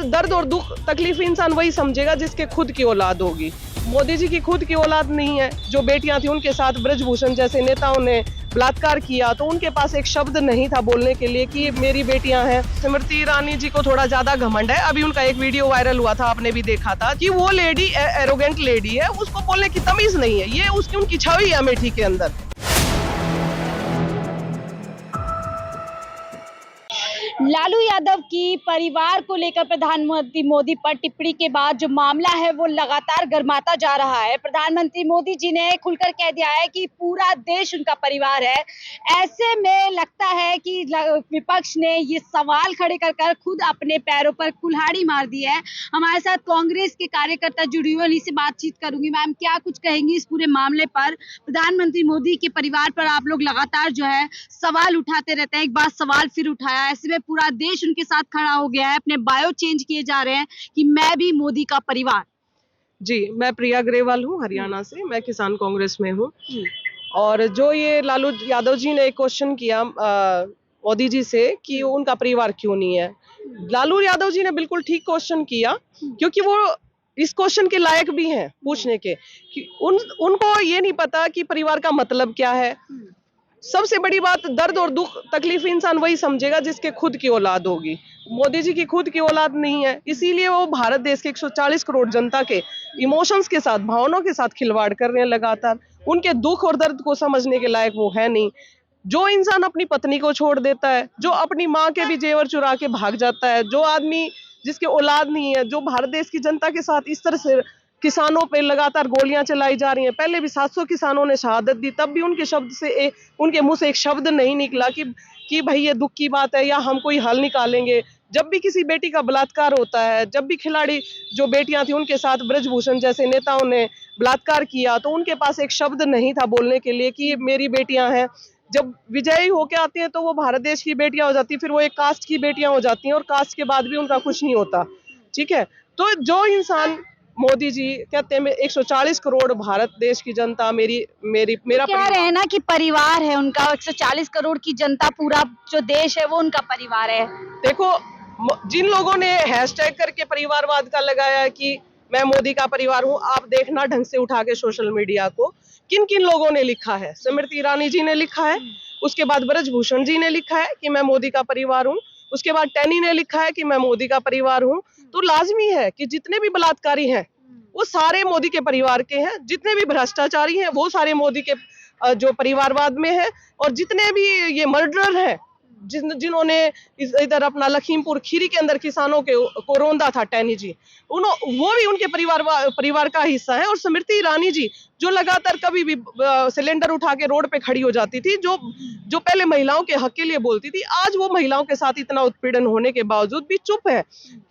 दर्द और दुख तकलीफ इंसान वही समझेगा जिसके खुद की औलाद होगी। मोदी जी की खुद की औलाद नहीं है। जो बेटियां थी उनके साथ ब्रजभूषण जैसे नेताओं ने बलात्कार किया तो उनके पास एक शब्द नहीं था बोलने के लिए कि मेरी बेटियां हैं। स्मृति ईरानी जी को थोड़ा ज्यादा घमंड है। अभी उनका एक वीडियो वायरल हुआ था, आपने भी देखा था कि वो लेडी एरोगेंट लेडी है, उसको बोलने की तमीज नहीं है। ये उसकी उनकी छवि है अमेठी के अंदर। लालू यादव की परिवार को लेकर प्रधानमंत्री मोदी पर टिप्पणी के बाद जो मामला है वो लगातार गर्माता जा रहा है। प्रधानमंत्री मोदी जी ने खुलकर कह दिया है कि पूरा देश उनका परिवार है। ऐसे में लगता है कि विपक्ष ने ये सवाल खड़े कर खुद अपने पैरों पर कुल्हाड़ी मार दी है। हमारे साथ कांग्रेस के कार्यकर्ता जुड़ी हुई, उन्हीं से बातचीत करूंगी। मैम, क्या कुछ कहेंगी इस पूरे मामले पर? प्रधानमंत्री मोदी के परिवार पर आप लोग लगातार जो है सवाल उठाते रहते हैं, एक बार सवाल फिर उठाया। ऐसे में पूरा देश उनके साथ खड़ा हो गया है, अपने बायो चेंज किए जा रहे हैं कि मैं भी मोदी का परिवार। जी, मैं प्रिया ग्रेवाल हूँ, हरियाणा से। मैं किसान कांग्रेस में हूँ। और जो ये लालू यादव जी ने एक क्वेश्चन किया मोदी जी से कि उनका परिवार क्यों नहीं है, लालू यादव जी ने बिल्कुल ठीक क्वेश्चन किया, क्योंकि वो इस क्वेश्चन के लायक भी हैं पूछने के। कि उनको ये नहीं पता कि परिवार का मतलब क्या है। सबसे बड़ी बात, दर्द और दुख तकलीफ इंसान वही समझेगा जिसके खुद की औलाद होगी। मोदी जी की खुद की औलाद नहीं है, इसीलिए वो भारत देश के 140 करोड़ जनता के इमोशंस के साथ, भावनाओं के साथ खिलवाड़ कर रहे हैं लगातार। उनके दुख और दर्द को समझने के लायक वो है नहीं। जो इंसान अपनी पत्नी को छोड़ देता है, जो अपनी माँ के भी जेवर चुरा के भाग जाता है, जो आदमी जिसके औलाद नहीं है, जो भारत देश की जनता के साथ इस तरह से किसानों पे लगातार गोलियां चलाई जा रही हैं। पहले भी 700 किसानों ने शहादत दी, तब भी उनके मुंह से एक शब्द नहीं निकला कि भाई ये दुख की बात है या हम कोई हल निकालेंगे। जब भी किसी बेटी का बलात्कार होता है, जब भी खिलाड़ी जो बेटियां थी उनके साथ ब्रजभूषण जैसे नेताओं ने बलात्कार किया तो उनके पास एक शब्द नहीं था बोलने के लिए कि मेरी बेटियां हैं। जब विजयी होके आती हैं तो वो भारत देश की बेटियां हो जाती है, फिर वो एक कास्ट की बेटियां हो जाती हैं और कास्ट के बाद भी उनका कुछ नहीं होता। ठीक है, तो जो इंसान मोदी जी कहते हैं 140 करोड़ भारत देश की जनता मेरा कह रहे हैं ना कि परिवार है उनका, 140 करोड़ की जनता, पूरा जो देश है वो उनका परिवार है। देखो, जिन लोगों ने हैशटैग करके परिवारवाद का लगाया है कि मैं मोदी का परिवार हूं, आप देखना ढंग से उठा के सोशल मीडिया को, किन किन लोगों ने लिखा है। स्मृति ईरानी जी ने लिखा है, उसके बाद ब्रजभूषण जी ने लिखा है कि मैं मोदी का परिवार हूँ, उसके बाद टैनी ने लिखा है कि मैं मोदी का परिवार हूँ। तो लाजमी है कि जितने भी बलात्कारी हैं वो सारे मोदी के परिवार के हैं, जितने भी भ्रष्टाचारी हैं वो सारे मोदी के जो परिवारवाद में है, और जितने भी ये मर्डरर हैं जिन्होंने इधर अपना लखीमपुर खीरी के अंदर किसानों को रौंदा था, टैनी जी, वो भी उनके परिवार का हिस्सा है। और स्मृति ईरानी जी जो लगातार कभी भी सिलेंडर उठा के रोड पे खड़ी हो जाती थी, जो पहले महिलाओं के हक के लिए बोलती थी, आज वो महिलाओं के साथ इतना उत्पीड़न होने के बावजूद भी चुप है।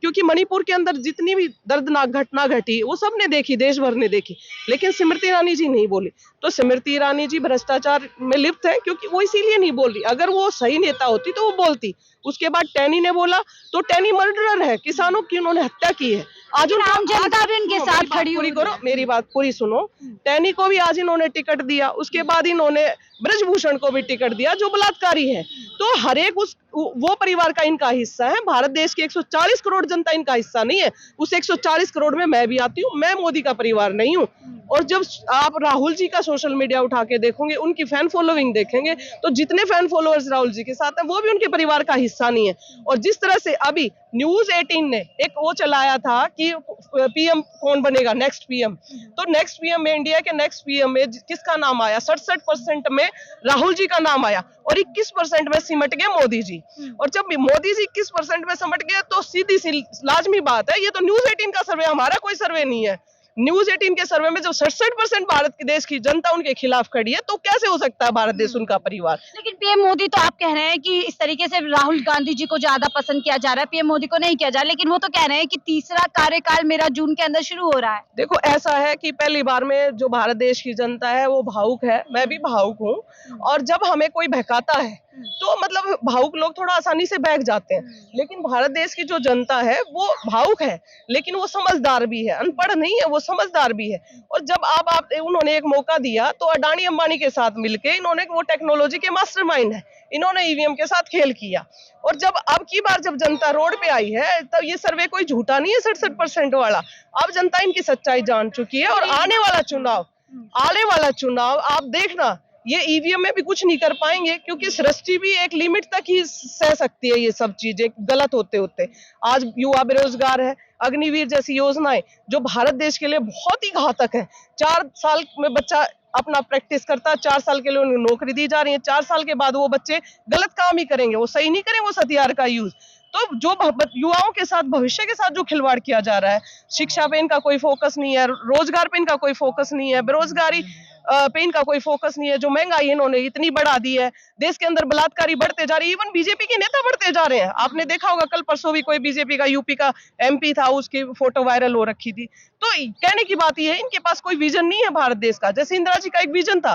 क्योंकि मणिपुर के अंदर जितनी भी दर्दनाक घटना घटी वो सबने देखी, देश भर ने देखी, लेकिन स्मृति ईरानी जी नहीं बोली। तो स्मृति ईरानी जी भ्रष्टाचार में लिप्त है, क्योंकि वो इसीलिए नहीं बोल रही। अगर वो सही नेता होती तो वो बोलती। उसके बाद टैनी ने बोला, तो टैनी मर्डरर है, किसानों की उन्होंने हत्या की है। आज आम जनता भी इनके साथ खड़ी हुई। करो, मेरी बात पूरी सुनो। टैनी को भी आज इन्होंने टिकट दिया, उसके बाद इन्होंने ब्रजभूषण को भी टिकट दिया जो बलात्कारी है। तो हर एक वो परिवार का इनका हिस्सा है। भारत देश की 140 करोड़ जनता इनका हिस्सा नहीं है। उस 140 करोड़ में मैं भी आती हूँ। मैं मोदी का परिवार नहीं हूँ। और जब आप राहुल जी का सोशल मीडिया उठा के देखोगे, उनकी फैन फॉलोइंग देखेंगे, तो जितने फैन फॉलोअर्स राहुल जी के साथ हैं वो भी उनके परिवार का हिस्सा नहीं है। और जिस तरह से अभी न्यूज 18 ने एक वो चलाया था कि पीएम कौन बनेगा, नेक्स्ट पीएम, तो नेक्स्ट पीएम में, इंडिया के नेक्स्ट पीएम में किसका नाम आया? 67% में राहुल जी का नाम आया और 21% में सिमट गए मोदी जी। और जब मोदी जी 21% में सिमट गए तो सीधी सी लाजमी बात है, ये तो न्यूज 18 का सर्वे, हमारा कोई सर्वे नहीं है। न्यूज 18 के सर्वे में जो 67% भारत के देश की जनता उनके खिलाफ खड़ी है, तो कैसे हो सकता है भारत देश उनका परिवार? लेकिन पीएम मोदी तो आप कह रहे हैं कि इस तरीके से राहुल गांधी जी को ज्यादा पसंद किया जा रहा है, पीएम मोदी को नहीं किया जा रहा, लेकिन वो तो कह रहे हैं कि तीसरा कार्यकाल मेरा जून के अंदर शुरू हो रहा है। देखो, ऐसा है कि पहली बार में जो भारत देश की जनता है वो भावुक है, मैं भी भावुक हूँ। और जब हमें कोई बहकाता है तो मतलब भावुक लोग थोड़ा आसानी से बहक जाते हैं। लेकिन भारत देश की जो जनता है वो भावुक है, लेकिन वो समझदार भी है, अनपढ़ नहीं है, वो समझदार भी है। और जब आप उन्होंने एक मौका दिया तो अडानी अंबानी के साथ मिलके इन्होंने, वो टेक्नोलॉजी के मास्टरमाइंड है, इन्होंने ईवीएम के साथ खेल किया। और जब अब की बार जब जनता रोड पे आई है तब ये सर्वे कोई झूठा नहीं है 67% वाला। अब जनता इनकी सच्चाई जान चुकी है। और आने वाला चुनाव आप देखना, ये ईवीएम में भी कुछ नहीं कर पाएंगे, क्योंकि सृष्टि भी एक लिमिट तक ही सह सकती है ये सब चीजें गलत होते होते। आज युवा बेरोजगार है, अग्निवीर जैसी योजनाएं जो भारत देश के लिए बहुत ही घातक है। 4 साल में बच्चा अपना प्रैक्टिस करता है, 4 साल के लिए उन्हें नौकरी दी जा रही है, 4 साल के बाद वो बच्चे गलत काम ही करेंगे, वो सही नहीं करेंगे उस हथियार का यूज। तो जो युवाओं के साथ, भविष्य के साथ जो खिलवाड़ किया जा रहा है, शिक्षा पे इनका कोई फोकस नहीं है, रोजगार पे इनका कोई फोकस नहीं है, बेरोजगारी पे इनका कोई फोकस नहीं है, जो महंगाई इन्होंने इतनी बढ़ा दी है, देश के अंदर बलात्कारी बढ़ते जा रही है, इवन बीजेपी के नेता बढ़ते जा रहे हैं। आपने देखा होगा कल परसों भी कोई बीजेपी का यूपी का एमपी था, उसकी फोटो वायरल हो रखी थी। तो कहने की बात यह है, इनके पास कोई विजन नहीं है भारत देश का। जैसे इंदिरा जी का एक विजन था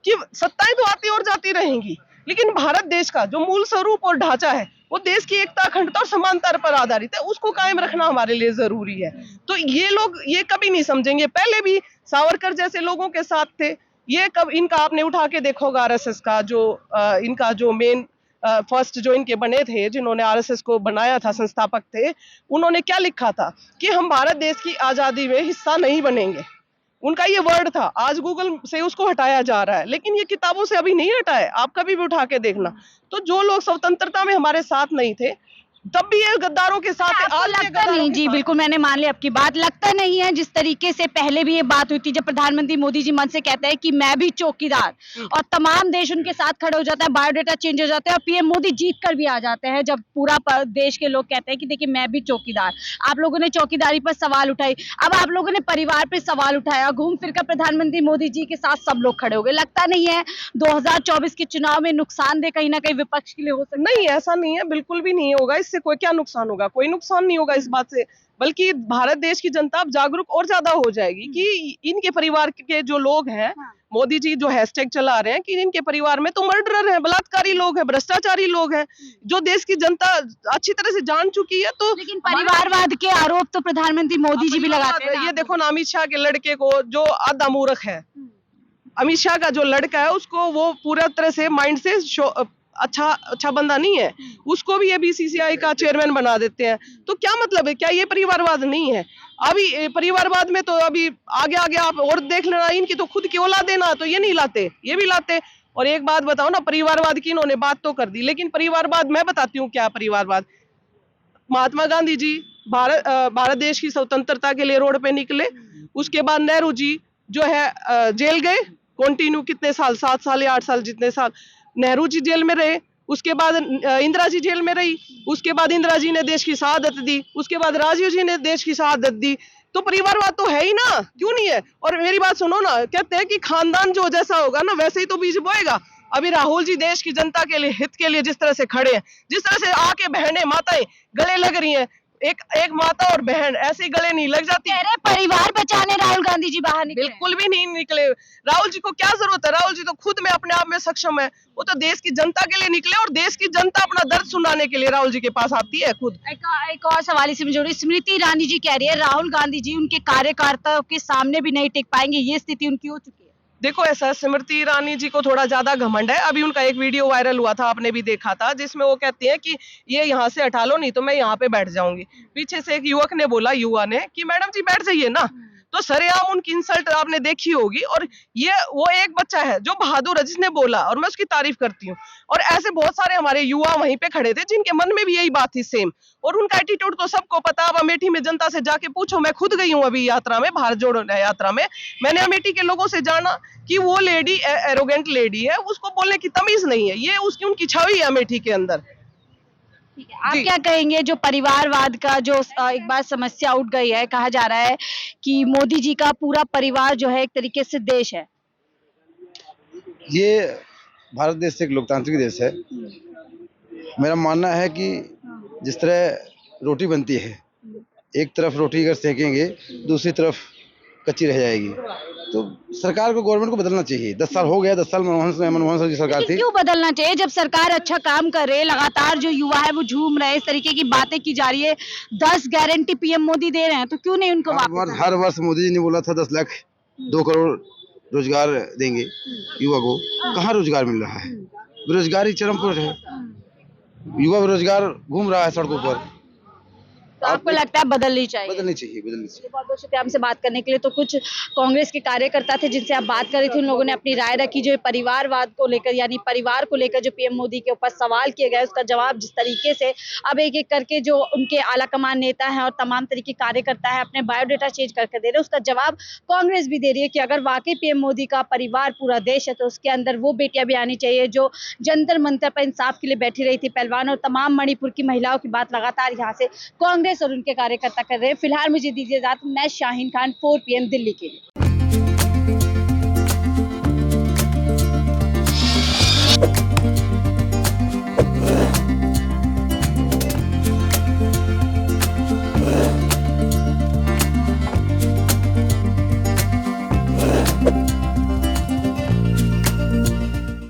कि सत्ताएं तो आती और जाती रहेंगी, लेकिन भारत देश का जो मूल स्वरूप और ढांचा है वो देश की एकता, अखंडता और समानता पर आधारित है, उसको कायम रखना हमारे लिए जरूरी है। तो ये लोग ये कभी नहीं समझेंगे। पहले भी सावरकर जैसे लोगों के साथ थे, ये कब इनका आपने उठा के देखा होगा आरएसएस का जो इनका जो मेन फर्स्ट जो इनके बने थे, जिन्होंने आरएसएस को बनाया था, संस्थापक थे, उन्होंने क्या लिखा था कि हम भारत देश की आजादी में हिस्सा नहीं बनेंगे। उनका ये वर्ड था। आज गूगल से उसको हटाया जा रहा है, लेकिन ये किताबों से अभी नहीं हटा है, आप कभी भी उठा के देखना। तो जो लोग स्वतंत्रता में हमारे साथ नहीं थे तब भी ये गद्दारों के साथ है। आज लगता नहीं जी, बिल्कुल मैंने मान लिया आपकी बात। लगता नहीं है जिस तरीके से पहले भी ये बात हुई थी, जब प्रधानमंत्री मोदी जी मन से कहते हैं कि मैं भी चौकीदार, और तमाम देश उनके साथ खड़े हो जाता है, बायोडेटा चेंज हो जाता है, और पीएम मोदी जीत कर भी आ जाते हैं, जब पूरा देश के लोग कहते हैं कि देखिए मैं भी चौकीदार। आप लोगों ने चौकीदारी पर सवाल उठाई, अब आप लोगों ने परिवार पर सवाल उठाया, घूम फिर कर प्रधानमंत्री मोदी जी के साथ सब लोग खड़े हो गए। लगता नहीं है 2024 के चुनाव में नुकसानदेह कहीं ना कहीं विपक्ष के लिए हो सकता है? नहीं, ऐसा नहीं है, बिल्कुल भी नहीं होगा। इससे कोई क्या नुकसान होगा? कोई नुकसान नहीं होगा इस बात से, बल्कि भारत देश की जनता अब जागरूक और ज्यादा हो जाएगी कि इनके परिवार के जो लोग हैं, मोदी जी जो हैशटैग चला रहे हैं कि इनके परिवार में तो मर्डरर है, बलात्कारी लोग हैं, भ्रष्टाचारी लोग हैं, जो देश की जनता अच्छी तरह से जान चुकी है। तो लेकिन परिवारवाद के आरोप तो प्रधानमंत्री मोदी जी भी लगाते हैं। ये देखो ना, अमित शाह के लड़के को, जो आधा मूर्ख है, अमित शाह का जो लड़का है उसको, वो पूरा तरह से माइंड से अच्छा बंदा नहीं है, उसको भी ये बीसीसीआई का चेयरमैन बना देते हैं। तो क्या मतलब है? क्या ये परिवारवाद नहीं है? अभी परिवारवाद में तो अभी आगे आगे आप और देख लेना, इनकी तो खुद की औलाद देना, तो ये नहीं लाते, ये भी लाते। और एक बात बताओ ना, परिवारवाद की इन्होंने बात तो कर दी, लेकिन परिवारवाद मैं बताती हूँ क्या परिवारवाद। महात्मा गांधी जी भारत देश की स्वतंत्रता के लिए रोड पे निकले, उसके बाद नेहरू जी जो है जेल गए, कंटिन्यू कितने साल, 7 साल या 8 साल, जितने साल नेहरू जी जेल में रहे। उसके बाद इंदिरा जी जेल में रही, उसके बाद इंदिरा जी ने देश की शहादत दी, उसके बाद राजीव जी ने देश की शहादत दी। तो परिवारवाद तो है ही ना, क्यों नहीं है? और मेरी बात सुनो ना, कहते हैं कि खानदान जो जैसा होगा ना वैसे ही तो बीज बोएगा। अभी राहुल जी देश की जनता के लिए, हित के लिए जिस तरह से खड़े हैं, जिस तरह से आके बहनें माताएं गले लग रही हैं, एक माता और बहन ऐसे ही गले नहीं लग जाती। अरे परिवार बचाने राहुल गांधी जी बाहर निकले? बिल्कुल भी नहीं निकले। राहुल जी को क्या जरूरत है? राहुल जी तो खुद में अपने आप में सक्षम है, वो तो देश की जनता के लिए निकले, और देश की जनता अपना दर्द सुनाने के लिए राहुल जी के पास आती है खुद। एक और सवाल इसी में जोड़ी, स्मृति ईरानी जी कह रही है राहुल गांधी जी उनके कार्यकर्ताओं के सामने भी नहीं टिक पाएंगे, ये स्थिति उनकी हो चुकी है। देखो, ऐसा स्मृति ईरानी जी को थोड़ा ज्यादा घमंड है। अभी उनका एक वीडियो वायरल हुआ था, आपने भी देखा था, जिसमें वो कहती है कि ये यहाँ से हटा लो, नहीं तो मैं यहाँ पे बैठ जाऊंगी। पीछे से एक युवक ने बोला, युवा ने, कि मैडम जी बैठ जाइए ना। तो सरेआम उनकी इंसल्ट आपने देखी होगी। और ये वो एक बच्चा है जो बहादुर है, जिसने बोला, और मैं उसकी तारीफ करती हूँ। और ऐसे बहुत सारे हमारे युवा वहीं पे खड़े थे जिनके मन में भी यही बात थी सेम, और उनका एटीट्यूड तो सबको पता। अब अमेठी में जनता से जाके पूछो, मैं खुद गई हूँ अभी यात्रा में, भारत जोड़ो यात्रा में, मैंने अमेठी के लोगों से जाना कि वो लेडी एरोगेंट लेडी है, उसको बोलने की तमीज नहीं है। ये उसकी उनकी छवि है अमेठी के अंदर। आप क्या कहेंगे, जो परिवारवाद का जो एक बार समस्या उठ गई है, कहा जा रहा है कि मोदी जी का पूरा परिवार जो है एक तरीके से देश है? ये भारत देश एक लोकतांत्रिक देश है। मेरा मानना है कि जिस तरह रोटी बनती है, एक तरफ रोटी अगर सेकेंगे, दूसरी तरफ कच्ची रह जाएगी। तो सरकार को, गवर्नमेंट को बदलना चाहिए। 10 साल हो गया, 10 साल मनमोहन सिंह की सरकार लेकिन थी। क्यों बदलना चाहिए जब सरकार अच्छा काम कर रही है, लगातार जो युवा है वो झूम रहे हैं, इस तरीके की बातें की जा रही है, 10 गारंटी पीएम मोदी दे रहे हैं, तो क्यों नहीं उनको वापस आना? हर वर्ष मोदी जी ने बोला था 10 लाख 2 करोड़ रोजगार देंगे युवा को। कहाँ रोजगार मिल रहा है? बेरोजगारी चरम पर है। युवा बेरोजगार घूम रहा है सड़कों पर। तो आपको लगता है बदलनी चाहिए? बदलनी चाहिए, बदलनी चाहिए। बहुत बहुत शुक्रिया हमसे बात करने के लिए। तो कुछ कांग्रेस के कार्यकर्ता थे जिनसे आप बात कर रही थी, उन लोगों ने अपनी राय रखी जो परिवारवाद को लेकर, यानी परिवार को लेकर जो पीएम मोदी के ऊपर सवाल किए गए, उसका जवाब जिस तरीके से अब एक एक करके जो उनके आला कमान नेता हैं और तमाम तरीके कार्यकर्ता है अपने बायोडेटा चेंज करके दे रहे हैं, उसका जवाब कांग्रेस भी दे रही है कि अगर वाकई पीएम मोदी का परिवार पूरा देश है तो उसके अंदर वो बेटियां भी आनी चाहिए जो जंतर मंतर पर इंसाफ के लिए बैठी रही थी, पहलवान और तमाम मणिपुर की महिलाओं की बात लगातार यहाँ से कांग्रेस और उनके कार्यकर्ता कर रहे हैं। फिलहाल मुझे दीजिए इजाजत, मैं शाहीन खान, 4 PM दिल्ली के लिए।